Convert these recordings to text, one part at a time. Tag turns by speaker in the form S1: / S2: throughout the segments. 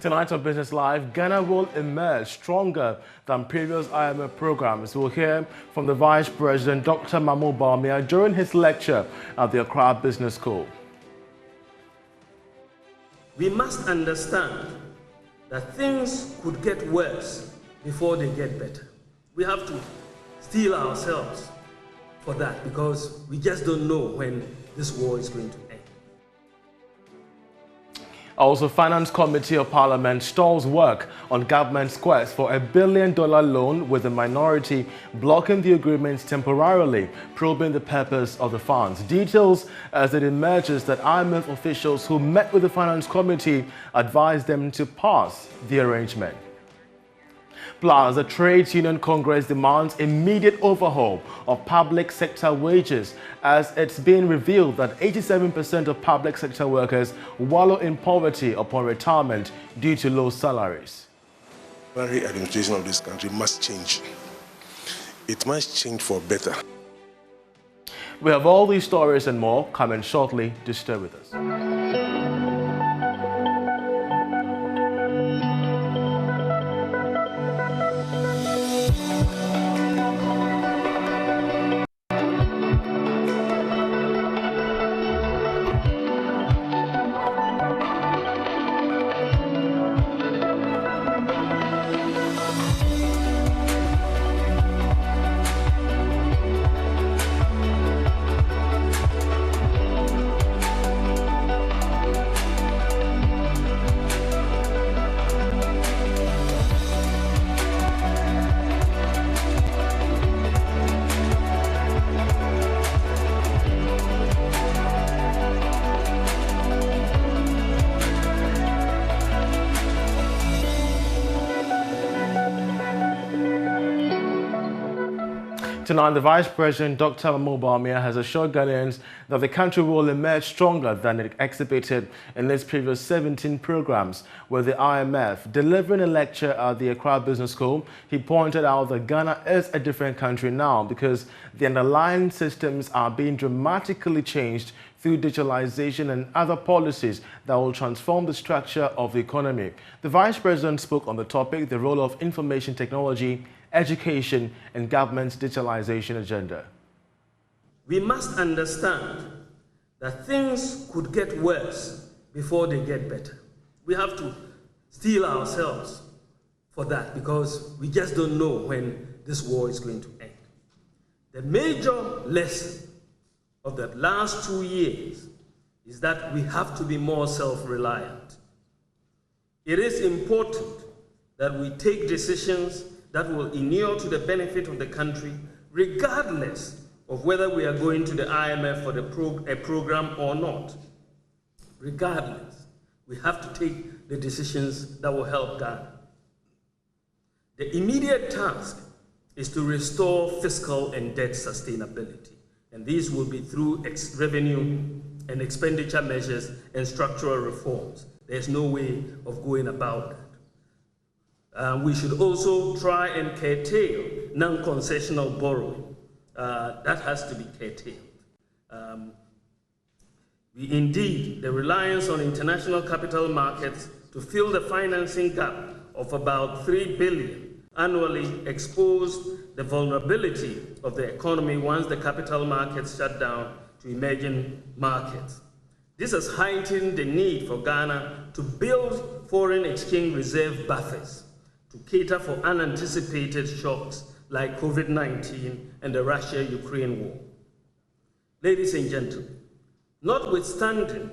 S1: Tonight on Business Live, Ghana will emerge stronger than previous IMF programs. We'll hear from the Vice President, Dr. Mahmoud Bawumia, during his lecture at the Accra Business School.
S2: We must understand that things could get worse before they get better. We have to steel ourselves for that because we just don't know when this war is going to end.
S1: Also, Finance Committee of Parliament stalls work on government's quest for $1 billion loan, with the minority blocking the agreement temporarily, probing the purpose of the funds. Details as it emerges that IMF officials who met with the Finance Committee advised them to pass the arrangement. Plus, the Trades Union Congress demands immediate overhaul of public sector wages, as it's been revealed that 87% of public sector workers wallow in poverty upon retirement due to low salaries.
S3: The administration of this country must change. It must change for better.
S1: We have all these stories and more coming shortly. Do stay with us. Tonight, the Vice President, Dr. Mahmoud Bawumia, has assured Ghanaians that the country will emerge stronger than it exhibited in its previous 17 programs. With the IMF delivering a lecture at the Accra Business School, he pointed out that Ghana is a different country now because the underlying systems are being dramatically changed through digitalization and other policies that will transform the structure of the economy. The Vice President spoke on the topic, the role of information technology, education, and government's digitalization agenda.
S2: We must understand that things could get worse before they get better. We have to steel ourselves for that because we just don't know when this war is going to end. The major lesson of the last 2 years is that we have to be more self-reliant. It is important that we take decisions that will inure to the benefit of the country, regardless of whether we are going to the IMF for a program or not. Regardless, we have to take the decisions that will help Ghana. The immediate task is to restore fiscal and debt sustainability, and these will be through revenue and expenditure measures and structural reforms. There's no way of going about that. We should also try and curtail non-concessional borrowing. That has to be curtailed. Indeed, the reliance on international capital markets to fill the financing gap of about $3 billion annually exposed the vulnerability of the economy once the capital markets shut down to emerging markets. This has heightened the need for Ghana to build foreign exchange reserve buffers to cater for unanticipated shocks like COVID-19 and the Russia-Ukraine war. Ladies and gentlemen, notwithstanding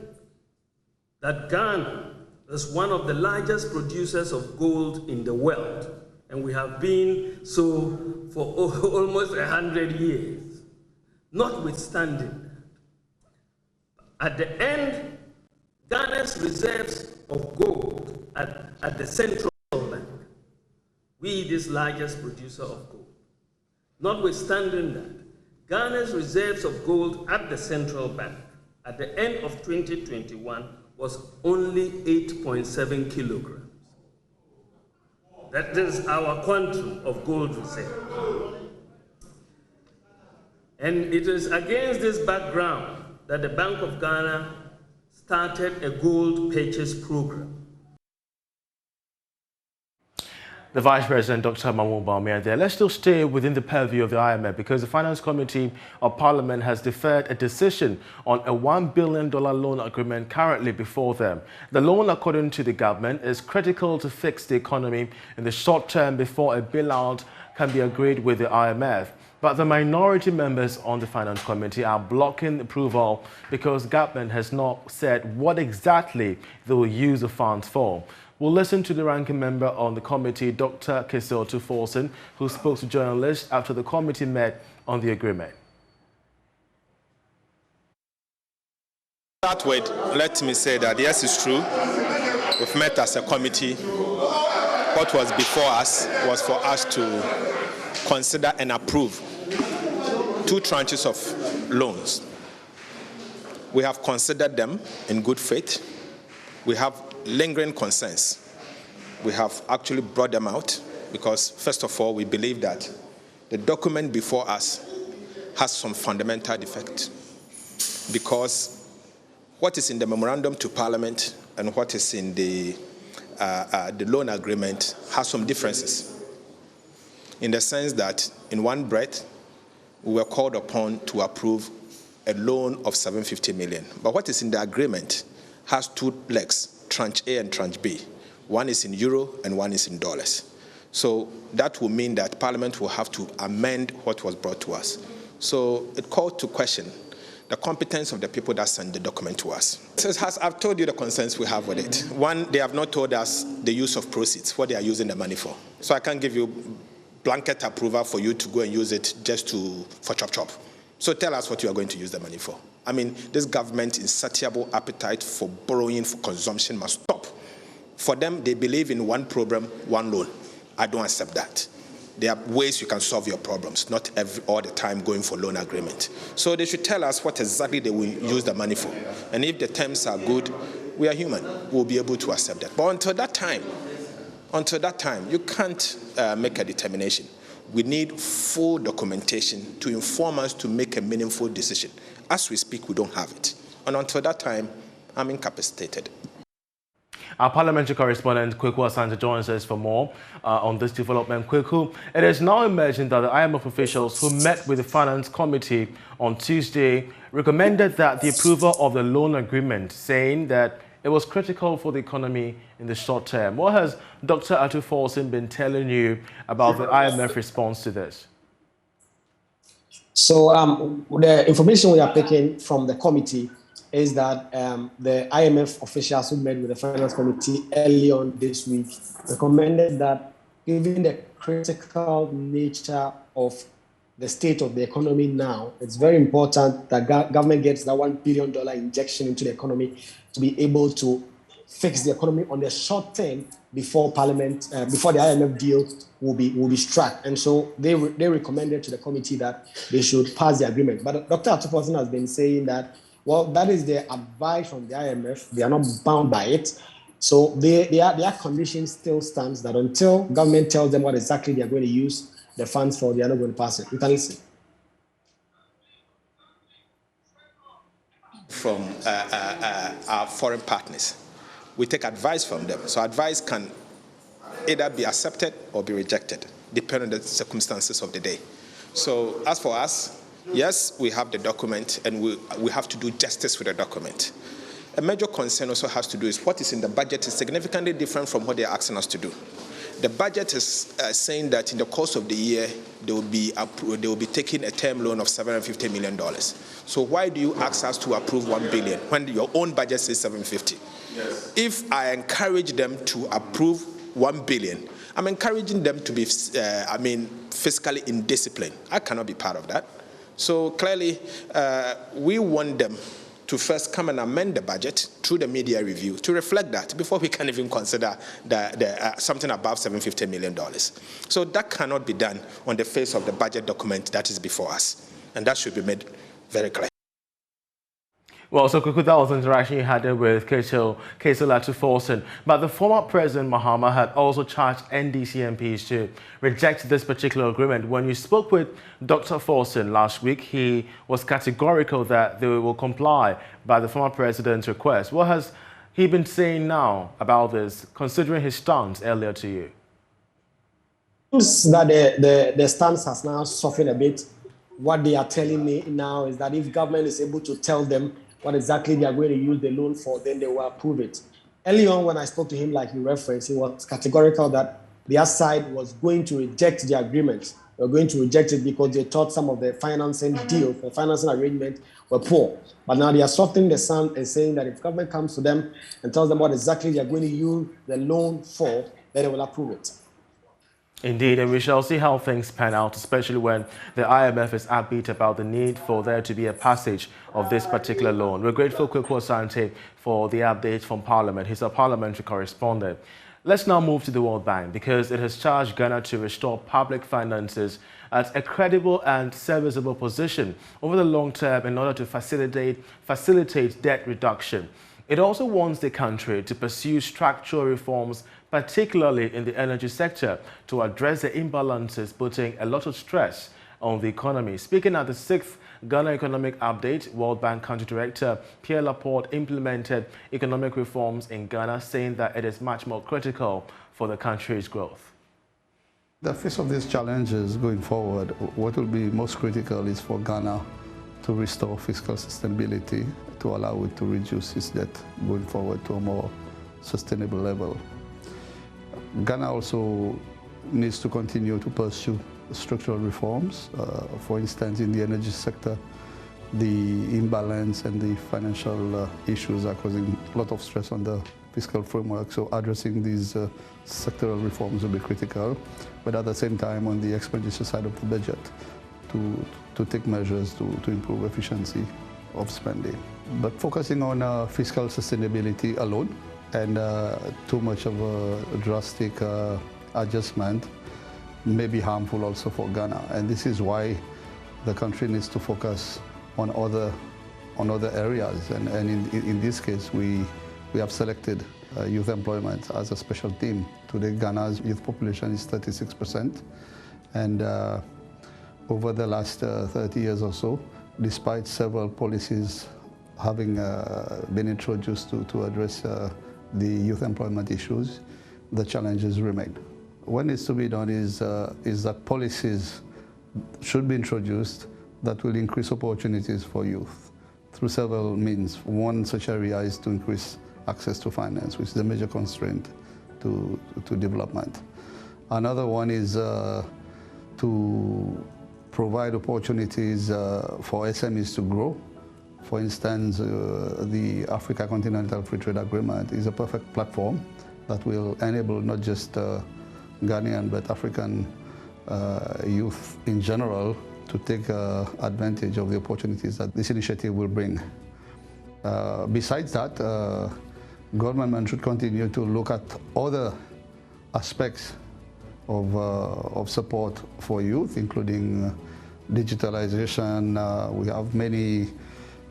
S2: that Ghana is one of the largest producers of gold in the world, and we have been so for almost 100 years, notwithstanding that, at the end, Ghana's reserves of gold at the central bank, we this largest producer of gold. Notwithstanding that, Ghana's reserves of gold at the central bank at the end of 2021 was only 8.7 kilograms. That is our quantum of gold reserve. And it is against this background that the Bank of Ghana started a gold purchase program
S1: The Vice President, Dr. Mahmoud Bawumia there. Let's still stay within the purview of the IMF because the Finance Committee of Parliament has deferred a decision on a $1 billion loan agreement currently before them. The loan, according to the government, is critical to fix the economy in the short term before a bailout can be agreed with the IMF. But the minority members on the Finance Committee are blocking approval because government has not said what exactly they will use the funds for. We'll listen to the ranking member on the committee, Dr. Ayitey, who spoke to journalists after the committee met on the agreement.
S4: To start with, let me say that yes, it's true. We've met as a committee. What was before us was for us to consider and approve 2 tranches of loans. We have considered them in good faith. We have lingering concerns. We have actually brought them out because, first of all, we believe that the document before us has some fundamental defect, because what is in the memorandum to Parliament and what is in the loan agreement has some differences, in the sense that in one breath we were called upon to approve a loan of 750 million. But what is in the agreement has 2 legs, tranche A and tranche B. One is in euro and one is in dollars. So that will mean that Parliament will have to amend what was brought to us. So it called to question the competence of the people that sent the document to us. I've told you the concerns we have with it. One, they have not told us the use of proceeds, what they are using the money for. So I can't give you blanket approval for you to go and use it just for chop. So tell us what you are going to use the money for. I mean, this government's insatiable appetite for borrowing for consumption must stop. For them, they believe in one program, one loan. I don't accept that. There are ways you can solve your problems, not all the time going for loan agreement. So they should tell us what exactly they will use the money for. And if the terms are good, we are human. We'll be able to accept that. But until that time, you can't make a determination. We need full documentation to inform us to make a meaningful decision. As we speak, we don't have it. And until that time, I'm incapacitated.
S1: Our parliamentary correspondent, Kweku Asante, joins us for more on this development. Kweku, it is now emerging that the IMF officials who met with the Finance Committee on Tuesday recommended that the approval of the loan agreement, saying that it was critical for the economy in the short term. What has Dr. Ayitey been telling you about the IMF response to this?
S5: So the information we are taking from the committee is that the IMF officials who met with the Finance Committee early on this week recommended that, given the critical nature of the state of the economy now, it's very important that government gets that $1 billion injection into the economy to be able to fix the economy on the short term before Parliament, before the IMF deal will be struck. And so they recommended to the committee that they should pass the agreement. But Dr. Ayitey has been saying that, well, that is their advice from the IMF. They are not bound by it. So their condition still stands that until government tells them what exactly they are going to use the funds for, they are not going to pass it. You can listen.
S4: From our foreign partners, we take advice from them. So advice can either be accepted or be rejected, depending on the circumstances of the day. So as for us, yes, we have the document and we have to do justice with the document. A major concern also has to do is what is in the budget is significantly different from what they're asking us to do. The budget is saying that in the course of the year, they will be taking a term loan of $750 million. So why do you ask us to approve $1 billion when your own budget says $750? Yes. If I encourage them to approve $1 billion, I'm encouraging them to be, fiscally indisciplined. I cannot be part of that. So clearly, we want them to first come and amend the budget through the media review to reflect that before we can even consider something above $750 million. So that cannot be done on the face of the budget document that is before us. And that should be made very clear.
S1: Well, so Kweku, that was the interaction you had with Ayitey. But the former President Mahama had also charged NDC MPs to reject this particular agreement. When you spoke with Dr. Forson last week, he was categorical that they will comply by the former president's request. What has he been saying now about this, considering his stance earlier to you?
S5: that the stance has now softened a bit. What they are telling me now is that if government is able to tell them what exactly they are going to use the loan for, then they will approve it. Early on, when I spoke to him, like you referenced, he was categorical that their side was going to reject the agreement. They were going to reject it because they thought some of the financing deals, the financing arrangement were poor. But now they are softening the sound and saying that if government comes to them and tells them what exactly they are going to use the loan for, then they will approve it.
S1: Indeed, and we shall see how things pan out, especially when the IMF is upbeat about the need for there to be a passage of this particular loan. We're grateful to Kweku Asante for the update from Parliament. He's our parliamentary correspondent. Let's now move to the World Bank because it has charged Ghana to restore public finances at a credible and serviceable position over the long term in order to facilitate debt reduction. It also wants the country to pursue structural reforms, particularly in the energy sector, to address the imbalances putting a lot of stress on the economy. Speaking at the 6th Ghana Economic Update, World Bank Country Director Pierre Laporte implemented economic reforms in Ghana, saying that it is much more critical for the country's growth.
S6: The face of these challenges going forward, what will be most critical is for Ghana to restore fiscal sustainability, to allow it to reduce its debt going forward to a more sustainable level. Ghana also needs to continue to pursue structural reforms. For instance, in the energy sector, the imbalance and the financial issues are causing a lot of stress on the fiscal framework. So addressing these sectoral reforms will be critical. But at the same time, on the expenditure side of the budget, to take measures to improve efficiency of spending. But focusing on fiscal sustainability alone and too much of a drastic adjustment may be harmful also for Ghana. And this is why the country needs to focus on other areas. And in this case, we have selected youth employment as a special theme. Today, Ghana's youth population is 36%. And over the last 30 years or so, despite several policies having been introduced to address the youth employment issues, the challenges remain. What needs to be done is that policies should be introduced that will increase opportunities for youth through several means. One such area is to increase access to finance, which is a major constraint to development. Another one is to provide opportunities for SMEs to grow. For instance, the Africa Continental Free Trade Agreement is a perfect platform that will enable not just Ghanaian but African youth in general to take advantage of the opportunities that this initiative will bring. Besides that, government should continue to look at other aspects of support for youth, including digitalization. We have many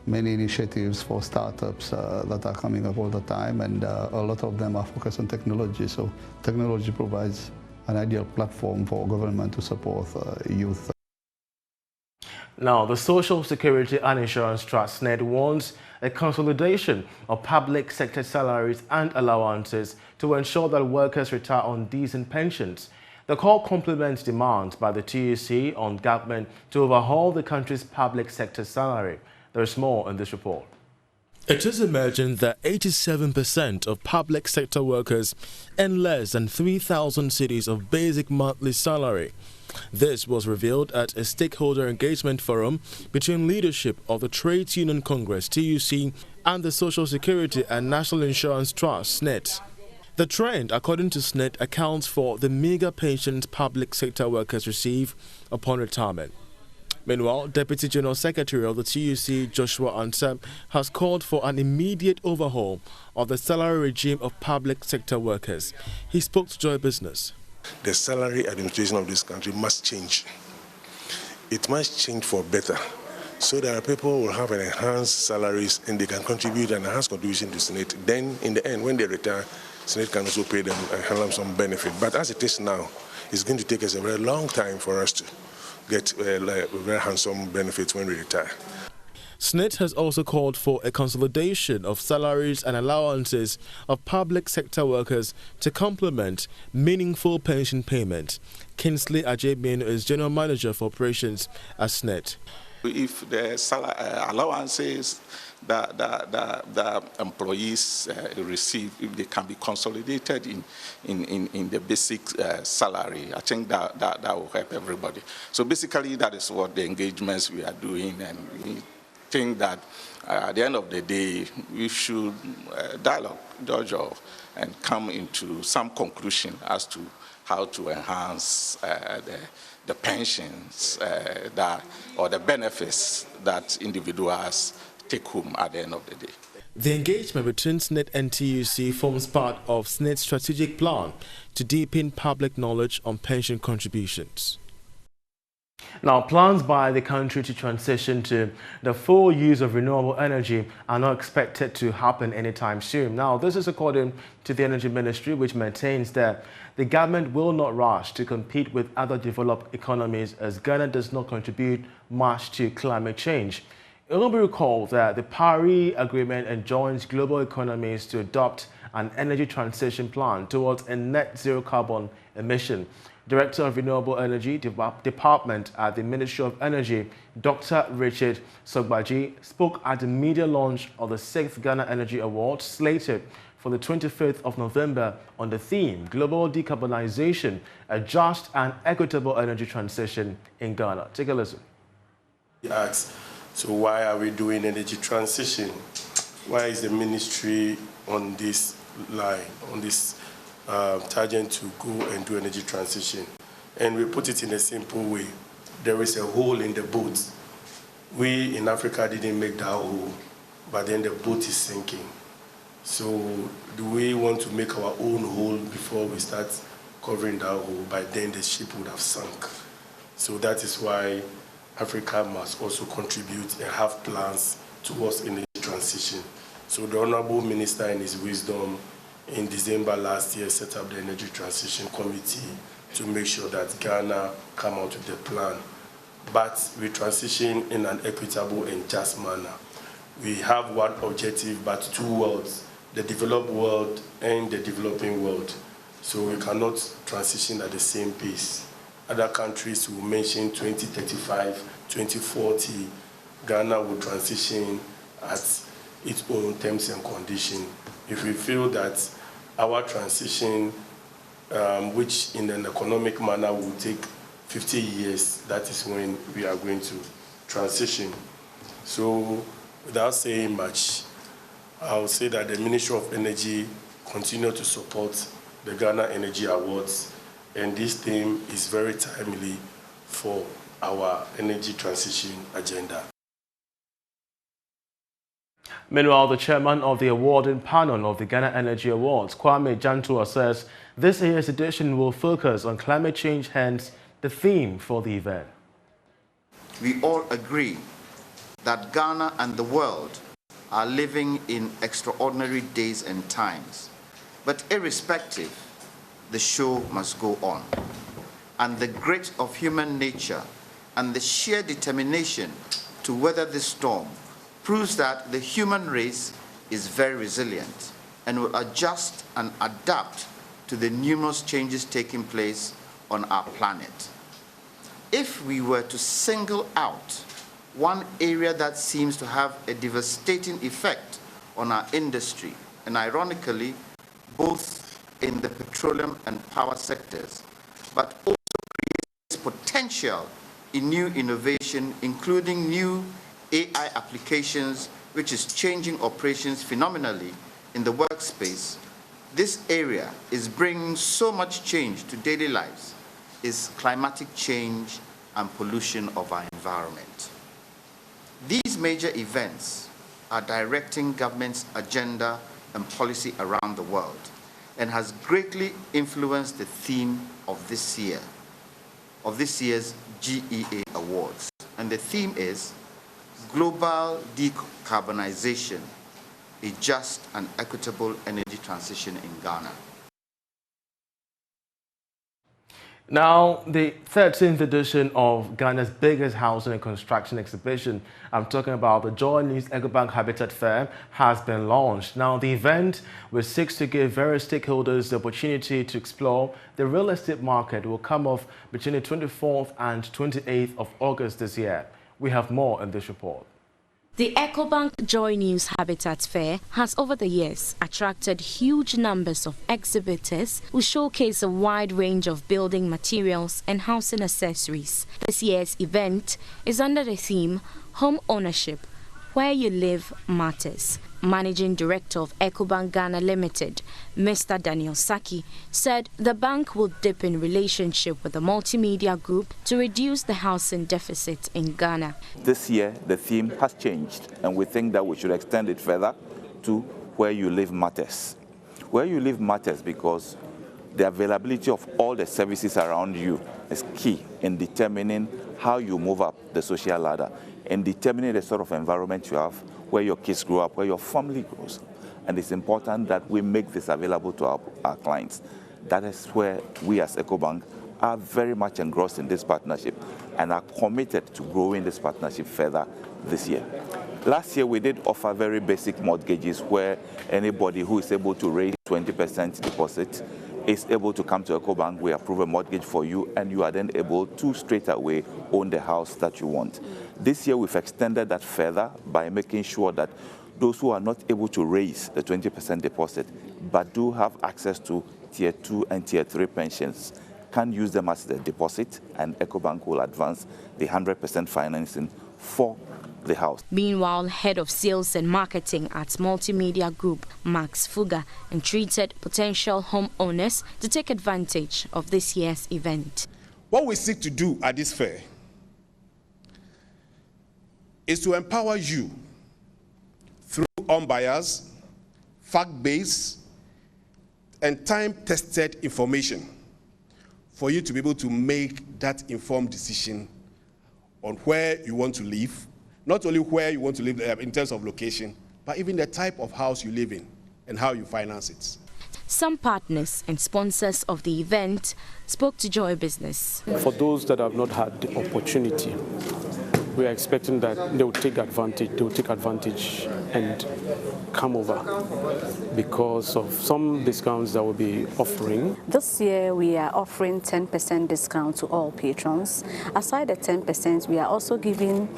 S6: initiatives for startups that are coming up all the time, and a lot of them are focused on technology. So technology provides an ideal platform for government to support youth.
S1: Now, the Social Security and Insurance Trust (SNED) wants a consolidation of public sector salaries and allowances to ensure that workers retire on decent pensions. The call complements demands by the TUC on government to overhaul the country's public sector salary. There is more in this report. It is emerging that 87% of public sector workers earn less than 3,000 cedis of basic monthly salary. This was revealed at a stakeholder engagement forum between leadership of the Trades Union Congress (TUC) and the Social Security and National Insurance Trust (SNED). The trend, according to SNED, accounts for the meager pensions public sector workers receive upon retirement. Meanwhile, Deputy General Secretary of the TUC, Joshua Ansem, has called for an immediate overhaul of the salary regime of public sector workers. He spoke to Joy Business.
S3: The salary administration of this country must change. It must change for better, so that people will have an enhanced salaries and they can contribute an enhanced contribution to Senate. Then, in the end, when they retire, Senate can also pay them and hand them some benefit. But as it is now, it's going to take us a very long time for us to get very handsome benefits when we retire.
S1: SNIT has also called for a consolidation of salaries and allowances of public sector workers to complement meaningful pension payment. Kingsley Ajebin is General Manager for Operations at SNIT.
S7: If the allowances that the employees receive, if they can be consolidated in the basic salary, I think that will help everybody. So basically, that is what the engagements we are doing, and we think that at the end of the day, we should dialogue, judge, and come into some conclusion as to how to enhance the pensions or the benefits that individuals take home at the end of the day.
S1: The engagement between SNIT and TUC forms part of SNIT's strategic plan to deepen public knowledge on pension contributions. Now, plans by the country to transition to the full use of renewable energy are not expected to happen anytime soon. Now, this is according to the Energy Ministry, which maintains that the government will not rush to compete with other developed economies as Ghana does not contribute much to climate change. It will be recalled that the Paris Agreement enjoins global economies to adopt an energy transition plan towards a net zero carbon emission. Director of Renewable Energy Department at the Ministry of Energy, Dr. Richard Sogbaji, spoke at the media launch of the 6th Ghana Energy Awards slated for the 25th of November on the theme Global Decarbonization, a Just and Equitable Energy Transition in Ghana. Take a listen.
S8: He asks, so why are we doing energy transition? Why is the ministry on this line, on this tangent to go and do energy transition? And we put it in a simple way. There is a hole in the boat. We in Africa didn't make that hole, but then the boat is sinking. So do we want to make our own hole before we start covering that hole? By then the ship would have sunk. So that is why Africa must also contribute and have plans towards energy transition. So the Honorable Minister in his wisdom in December last year set up the Energy Transition Committee to make sure that Ghana come out with a plan. But we transition in an equitable and just manner. We have one objective but two worlds, the developed world and the developing world. So we cannot transition at the same pace. Other countries will mention 2035, 2040. Ghana will transition at its own terms and conditions. If we feel that our transition, which in an economic manner will take 50 years, that is when we are going to transition. So without saying much, I will say that the Ministry of Energy continue to support the Ghana Energy Awards, and this theme is very timely for our energy transition agenda.
S1: Meanwhile, the chairman of the awarding panel of the Ghana Energy Awards, Kwame Jantua, says this year's edition will focus on climate change, hence the theme for the event.
S9: We all agree that Ghana and the world are living in extraordinary days and times. But irrespective, the show must go on. And the grit of human nature and the sheer determination to weather this storm proves that the human race is very resilient and will adjust and adapt to the numerous changes taking place on our planet. If we were to single out one area that seems to have a devastating effect on our industry, and ironically, both in the petroleum and power sectors, but also creates potential in new innovation, including new AI applications, which is changing operations phenomenally in the workspace. This area is bringing so much change to daily lives, is climatic change and pollution of our environment. These major events are directing government's agenda and policy around the world and has greatly influenced the theme of this year's GEA Awards. And the theme is Global Decarbonization, a Just and Equitable Energy Transition in Ghana.
S1: Now, the 13th edition of Ghana's biggest housing and construction exhibition, I'm talking about the Joy News Ecobank Habitat Fair, has been launched. Now, the event, which seeks to give various stakeholders the opportunity to explore the real estate market, will come off between the 24th and 28th of August this year. We have more in this report.
S10: The Ecobank Joy News Habitat Fair has over the years attracted huge numbers of exhibitors who showcase a wide range of building materials and housing accessories. This year's event is under the theme Home Ownership, Where You Live Matters. Managing Director of Ecobank Ghana Limited, Mr. Daniel Saki, said the bank will deepen relationship with the multimedia group to reduce the housing deficit in Ghana.
S11: This year, the theme has changed, and we think that we should extend it further to Where You Live Matters. Where you live matters because the availability of all the services around you is key in determining how you move up the social ladder, in determining the sort of environment you have, where your kids grow up, where your family grows. And it's important that we make this available to our clients. That is where we as Ecobank are very much engrossed in this partnership and are committed to growing this partnership further this year. Last year, we did offer very basic mortgages where anybody who is able to raise 20% deposit is able to come to Ecobank. We approve a mortgage for you, and you are then able to straight away own the house that you want. This year, we've extended that further by making sure that those who are not able to raise the 20% deposit but do have access to Tier 2 and Tier 3 pensions can use them as the deposit, and Ecobank will advance the 100% financing for the house.
S10: Meanwhile, Head of Sales and Marketing at Multimedia Group, Max Fuga, entreated potential homeowners to take advantage of this year's event.
S12: What we seek to do at this fair is to empower you through unbiased, fact-based, and time-tested information for you to be able to make that informed decision on where you want to live, not only where you want to live in terms of location, but even the type of house you live in and how you finance it.
S10: Some partners and sponsors of the event spoke to Joy Business.
S13: For those that have not had the opportunity, we are expecting that they will take advantage and come over because of some discounts that we'll be offering.
S14: This year we are offering 10% discount to all patrons. Aside the 10%, we are also giving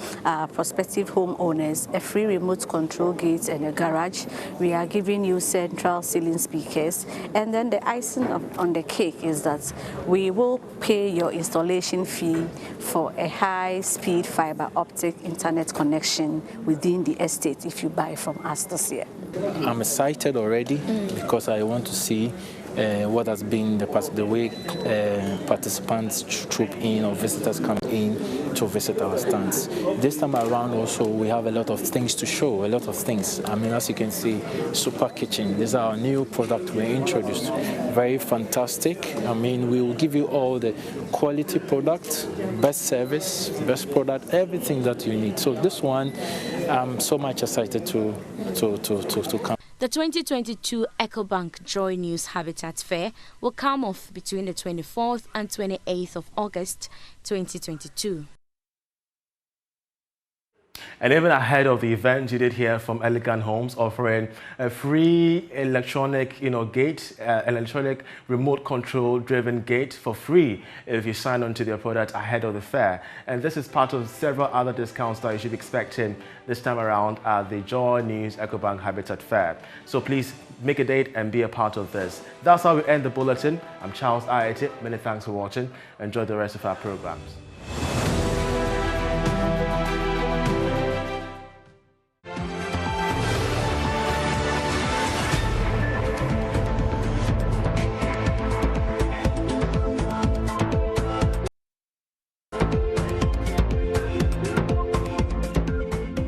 S14: prospective homeowners a free remote control gate and a garage. We are giving you central ceiling speakers, and then the icing on the cake is that we will pay your installation fee for a high-speed fiber optic internet connection within the estate if you buy from us this year.
S15: I'm excited already because I want to see what has been the way participants troop in or visitors come in to visit our stands. This time around also we have a lot of things to show, a lot of things. I mean, as you can see, Super Kitchen, this is our new product we introduced. Very fantastic. I mean, we will give you all the quality product, best service, best product, everything that you need. So this one, I'm so much excited to come.
S10: The 2022 Ecobank Joy News Habitat Fair will come off between the 24th and 28th of August 2022.
S1: And even ahead of the event, you did hear from Elegant Homes offering a free electronic, gate, electronic remote control driven gate for free if you sign on to their product ahead of the fair. And this is part of several other discounts that you should be expecting this time around at the Joy News Ecobank Habitat Fair. So please make a date and be a part of this. That's how we end the bulletin. I'm Charles Ayitey. Many thanks for watching. Enjoy the rest of our programs.